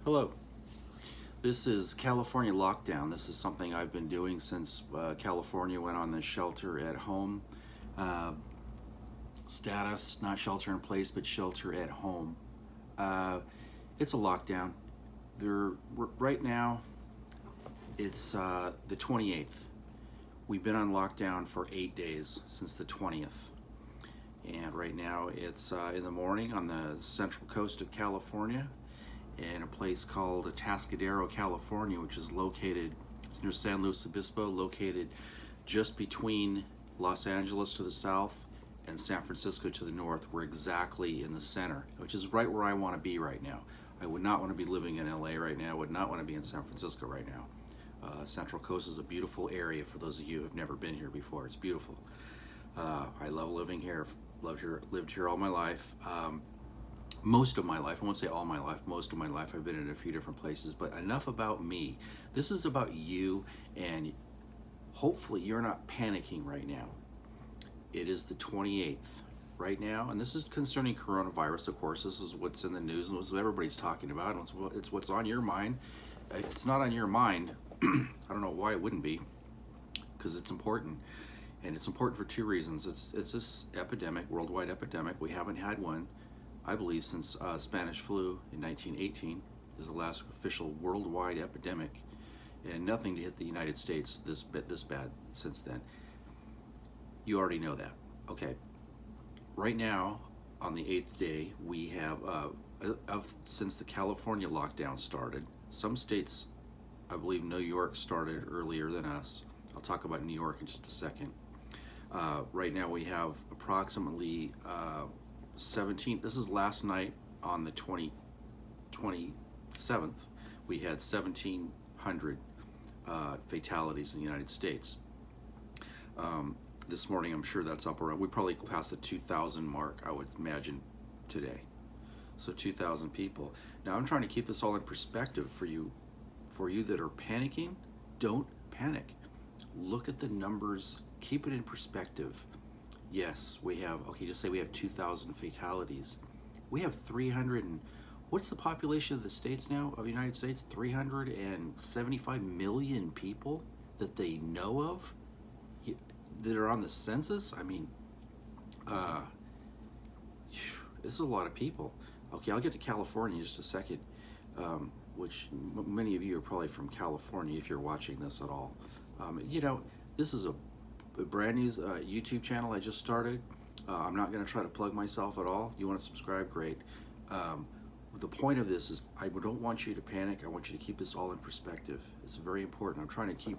Hello. This is California lockdown. This is something I've been doing since California went on the shelter at home uh, status, not shelter in place, but shelter at home. Uh, it's a lockdown. Right now, it's the 28th. We've been on lockdown for 8 days since the 20th. And right now it's in the morning on the central coast of California in a place called Atascadero, California, which is located, it's near San Luis Obispo, located just between Los Angeles to the south and San Francisco to the north. We're exactly in the center, which is right where I want to be right now. I would not want to be living in LA right now. I would not want to be in San Francisco right now. Central Coast is a beautiful area for those of you who have never been here before. It's beautiful. I love living here. Lived here all my life. Most of my life, I won't say all my life, most of my life I've been in a few different places, but enough about me. This is about you, and hopefully you're not panicking right now. It is the 28th right now, and this is concerning coronavirus, of course. This is what's in the news and what everybody's talking about, and it's what's on your mind. If it's not on your mind, I don't know why it wouldn't be, because it's important. And it's important for two reasons. It's this epidemic, worldwide epidemic. We haven't had one, I believe, since Spanish flu in 1918. Is the last official worldwide epidemic, and nothing to hit the United States this bad since then. You already know that. Okay. Right now, on the 8th day, we have since the California lockdown started. Some states, I believe New York started earlier than us. I'll talk about New York in just a second. Right now we have approximately 17, this is last night on the 27th, we had 1,700 fatalities in the United States. This morning I'm sure that's up around, we probably passed the 2,000 mark, I would imagine, today. So 2,000 people. Now I'm trying to keep this all in perspective for you that are panicking. Don't panic. Look at the numbers. Keep it in perspective. Yes, we have, okay, just say we have 2,000 fatalities. We have 300 and, what's the population of the states now, of the United States? 375 million people that they know of that are on the census. I mean, this is a lot of people. Okay, I'll get to California in just a second, which many of you are probably from California if you're watching this at all. This is a brand new YouTube channel I just started. I'm not going to try to plug myself at all. You want to subscribe? Great. The point of this is I don't want you to panic. I want you to keep this all in perspective. It's very important. I'm trying to keep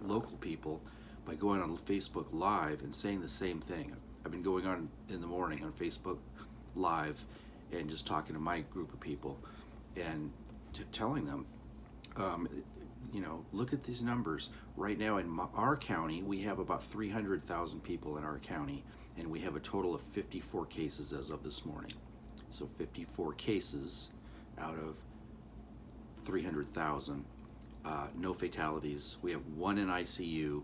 local people by going on Facebook Live and saying the same thing. I've been going on in the morning on Facebook Live and just talking to my group of people and telling them, look at these numbers. Right now in our county, we have about 300,000 people in our county, and we have a total of 54 cases as of this morning. So 54 cases out of 300,000. No fatalities. We have 1 in ICU.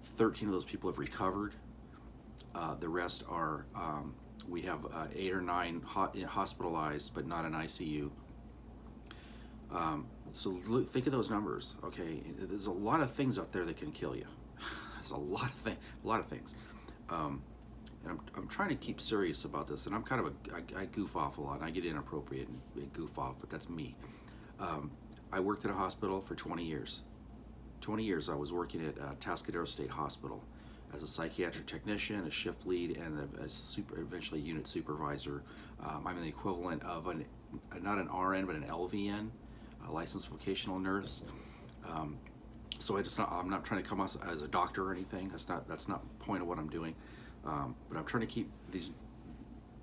13 of those people have recovered. The rest are, we have 8 or 9 hospitalized, but not in ICU. So think of those numbers, okay? There's a lot of things out there that can kill you. There's a lot of things. And I'm trying to keep serious about this, and I'm kind of I goof off a lot, and I get inappropriate and goof off, but that's me. I worked at a hospital for 20 years. 20 years I was working at Atascadero State Hospital as a psychiatric technician, a shift lead, and eventually a unit supervisor. I'm the equivalent of not an RN, but an LVN, a licensed vocational nurse. So I'm not trying to come as a doctor or anything. That's not the point of what I'm doing. But I'm trying to keep these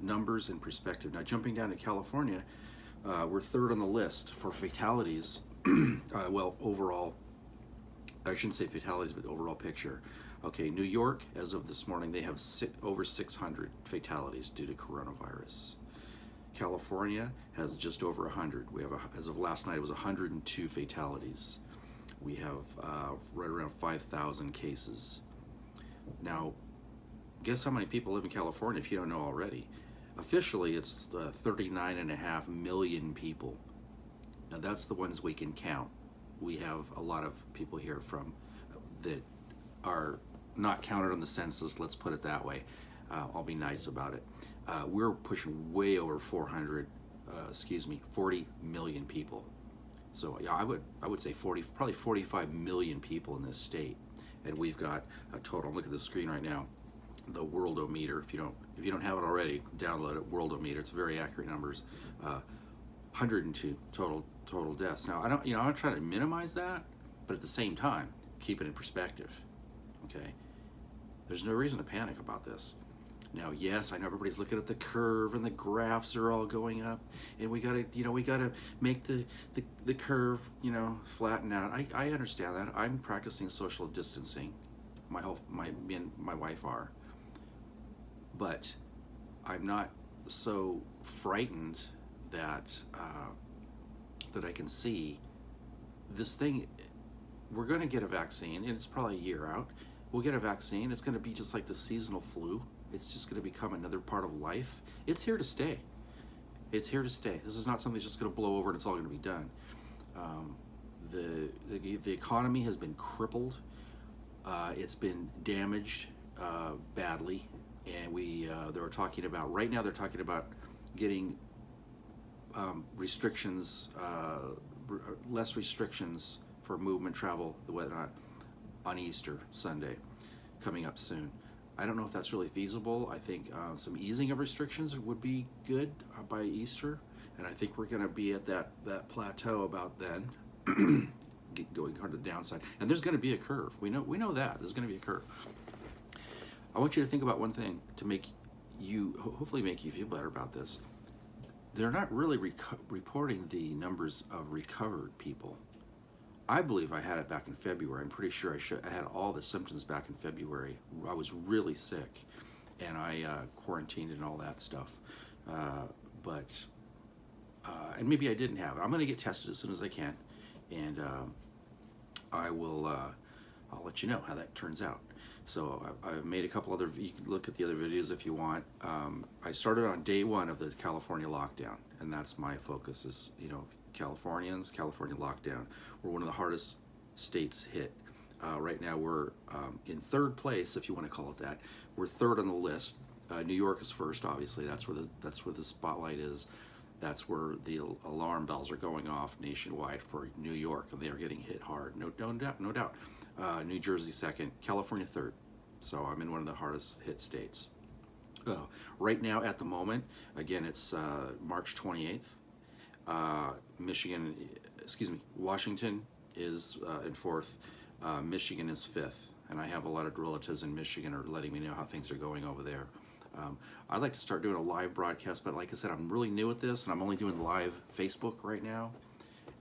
numbers in perspective. Now, jumping down to California, we're 3rd on the list for fatalities. Well, overall, I shouldn't say fatalities, but overall picture. Okay, New York, as of this morning, they have over 600 fatalities due to coronavirus. California has just over 100. We have, as of last night, it was 102 fatalities. We have right around 5,000 cases. Now, guess how many people live in California if you don't know already? Officially, it's 39.5 million people Now that's the ones we can count. We have a lot of people here from that are not counted on the census, let's put it that way. I'll be nice about it. We're pushing way over 40 million people. So yeah, I would say probably 45 million people in this state, and we've got a total. Look at the screen right now, the Worldometer. If you don't have it already, download it. Worldometer. It's very accurate numbers. 102 total deaths. Now I'm not trying to minimize that, but at the same time, keep it in perspective. Okay, there's no reason to panic about this. Now, yes, I know everybody's looking at the curve and the graphs are all going up, and we gotta make the curve, flatten out. I understand that. I'm practicing social distancing. Me and my wife are, but I'm not so frightened that I can see this thing. We're going to get a vaccine, and it's probably a year out. We'll get a vaccine. It's going to be just like the seasonal flu. It's just going to become another part of life. It's here to stay. It's here to stay. This is not something that's just going to blow over and it's all going to be done. The economy has been crippled. It's been damaged badly, and they're talking about right now. They're talking about getting restrictions, less restrictions for movement, travel, the whatnot, on Easter Sunday, coming up soon. I don't know if that's really feasible. I think some easing of restrictions would be good by Easter, and I think we're going to be at that plateau about then, going hard to the downside. And there's going to be a curve. We know that there's going to be a curve. I want you to think about one thing to hopefully make you feel better about this. They're not really reporting the numbers of recovered people. I believe I had it back in February. I'm pretty sure I had all the symptoms back in February. I was really sick, and I quarantined and all that stuff. And maybe I didn't have it. I'm going to get tested as soon as I can, and I'll let you know how that turns out. So I've made a couple other. You can look at the other videos if you want. I started on day one of the California lockdown, and that's my focus. Is California lockdown. We're one of the hardest states hit. Right now we're in third place, if you want to call it that. We're third on the list. New York is first, obviously. That's where the spotlight is. That's where the alarm bells are going off nationwide for New York, and they are getting hit hard. No doubt. New Jersey second, California third. So I'm in one of the hardest hit states. Right now, at the moment, again, it's March 28th. Washington is in fourth. Michigan is fifth, and I have a lot of relatives in Michigan are letting me know how things are going over there. I'd like to start doing a live broadcast, but like I said, I'm really new at this, and I'm only doing live Facebook right now.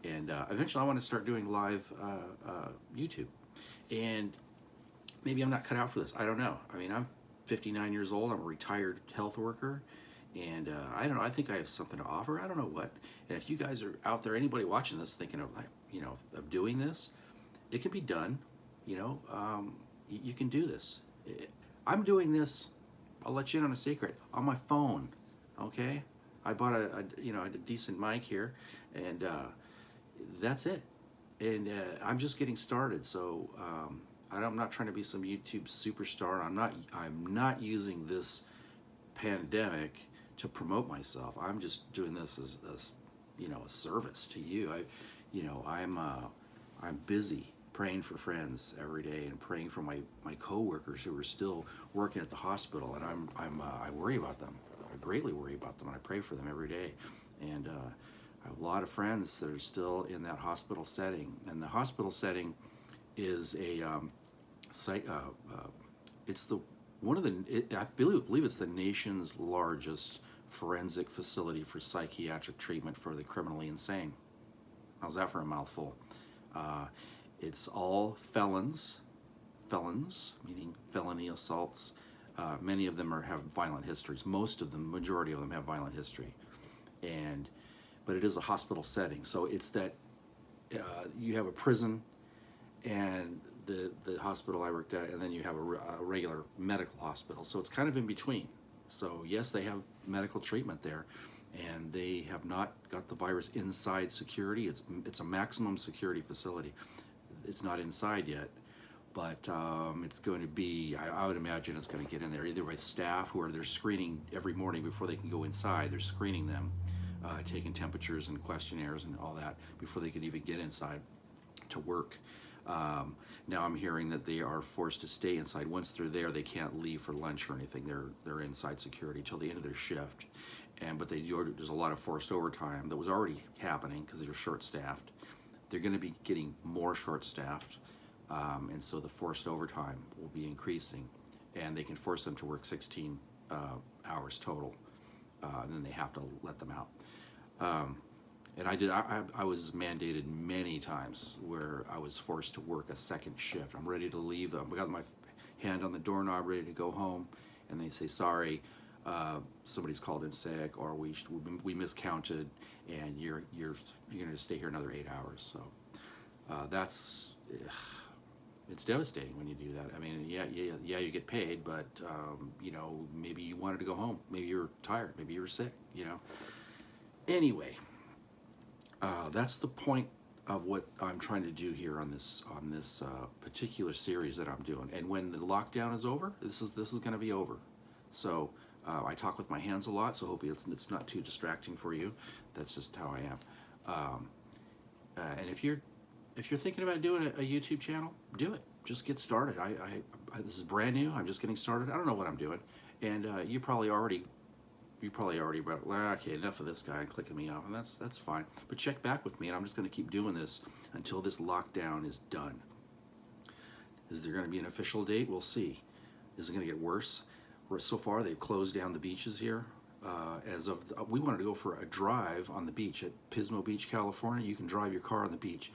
And eventually I want to start doing live YouTube. And maybe I'm not cut out for this. I don't know. I mean, I'm 59 years old. I'm a retired health worker. And I don't know. I think I have something to offer. I don't know what. And if you guys are out there, anybody watching this thinking of of doing this, it can be done. You can do this. I'm doing this. I'll let you in on a secret on my phone. Okay, I bought a decent mic here, and that's it. And I'm just getting started. So I'm not trying to be some YouTube superstar. I'm not using this pandemic to promote myself. I'm just doing this as a service to you. I'm busy praying for friends every day and praying for my coworkers who are still working at the hospital, and I worry about them. I greatly worry about them, and I pray for them every day. And I have a lot of friends that are still in that hospital setting, and the hospital setting is I believe it's the nation's largest forensic facility for psychiatric treatment for the criminally insane. How's that for a mouthful? It's all felons, meaning felony assaults. Many of them have violent histories. Majority of them have violent history. But it is a hospital setting. So it's that you have a prison and the hospital I worked at, and then you have a regular medical hospital. So it's kind of in between. So yes, they have medical treatment there. and they have not got the virus inside security. It's a maximum security facility. It's not inside yet, but it's going to be, I would imagine it's going to get in there either by staff who are they're screening every morning before they can go inside. They're screening them, taking temperatures and questionnaires and all that before they can even get inside to work. Now I'm hearing that they are forced to stay inside. Once they're there, they can't leave for lunch or anything. They're inside security till the end of their shift. But there's a lot of forced overtime that was already happening because they're short-staffed. They're going to be getting more short-staffed, and so the forced overtime will be increasing, and they can force them to work 16 hours total, and then they have to let them out. And I was mandated many times where I was forced to work a second shift. I'm ready to leave. I've got my hand on the doorknob, ready to go home, and they say, sorry, somebody's called in sick, or we miscounted, and you're going to stay here another 8 hours. So it's devastating when you do that. I mean, yeah, you get paid, but maybe you wanted to go home. Maybe you're tired. Maybe you were sick. Anyway. That's the point of what I'm trying to do here on this particular series that I'm doing. And when the lockdown is over, this is going to be over. So I talk with my hands a lot, so hopefully it's not too distracting for you. That's just how I am. And if you're thinking about doing a YouTube channel, do it. Just get started. This is brand new. I'm just getting started. I don't know what I'm doing, and you probably already about, well, okay, enough of this guy clicking me off, and that's fine. But check back with me, and I'm just going to keep doing this until this lockdown is done. Is there going to be an official date? We'll see. Is it going to get worse? So far, they've closed down the beaches here. We wanted to go for a drive on the beach at Pismo Beach, California. You can drive your car on the beach.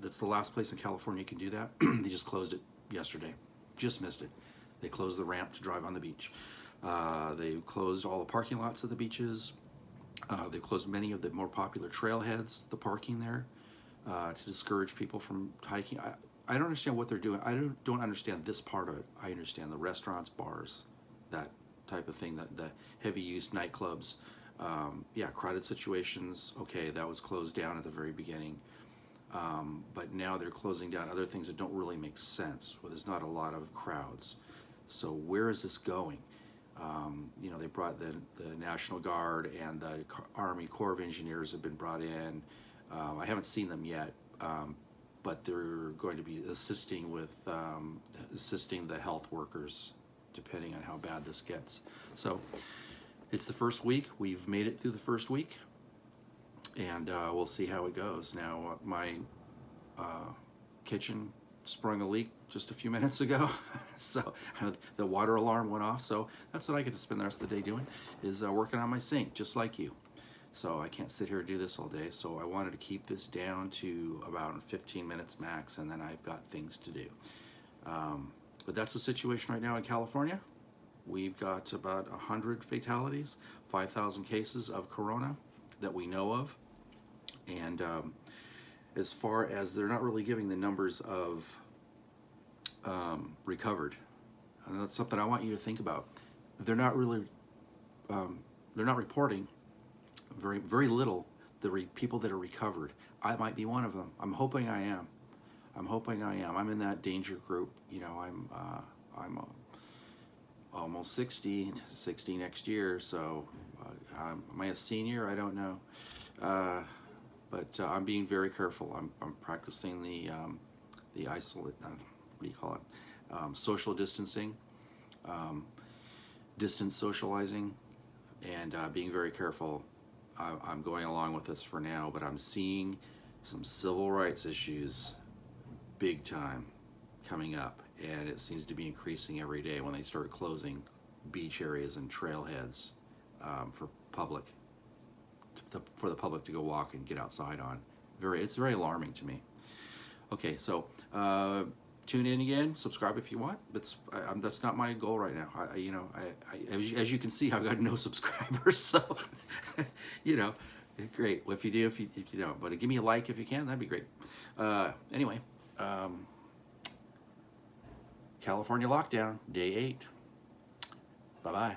That's the last place in California you can do that. They just closed it yesterday. Just missed it. They closed the ramp to drive on the beach. They closed all the parking lots at the beaches. They've closed many of the more popular trailheads, the parking there, to discourage people from hiking. I don't understand what they're doing. I don't understand this part of it. I understand the restaurants, bars, that type of thing, the heavy use nightclubs. Crowded situations. Okay, that was closed down at the very beginning. But now they're closing down other things that don't really make sense, where there's not a lot of crowds. So where is this going? They brought the National Guard and the Army Corps of Engineers have been brought in. I haven't seen them yet, but they're going to be assisting the health workers, depending on how bad this gets. So it's the first week. We've made it through the first week, and we'll see how it goes. Now, my kitchen sprung a leak just a few minutes ago, so the water alarm went off. So that's what I get to spend the rest of the day doing, is working on my sink, just like you. So I can't sit here and do this all day, so I wanted to keep this down to about 15 minutes max, and then I've got things to do. But that's the situation right now in California. We've got about 100 fatalities, 5,000 cases of corona that we know of, and as far as they're not really giving the numbers of recovered, and that's something I want you to think about. They're not really, they're not reporting very little the people that are recovered. I might be one of them. I'm hoping I am. I'm in that danger group. I'm almost 60 next year. So am I a senior? I don't know. But I'm being very careful. I'm practicing the isolate. What do you call it? Social distancing, distance socializing, and being very careful. I'm going along with this for now, but I'm seeing some civil rights issues big time coming up, and it seems to be increasing every day when they start closing beach areas and trailheads for the public to go walk and get outside on. It's very alarming to me. Okay, so tune in again, subscribe if you want. That's not my goal right now. As you can see, I've got no subscribers, so great. Well, if you do, if you don't, but give me a like if you can, that'd be great. Anyway, California lockdown, day 8. Bye-bye.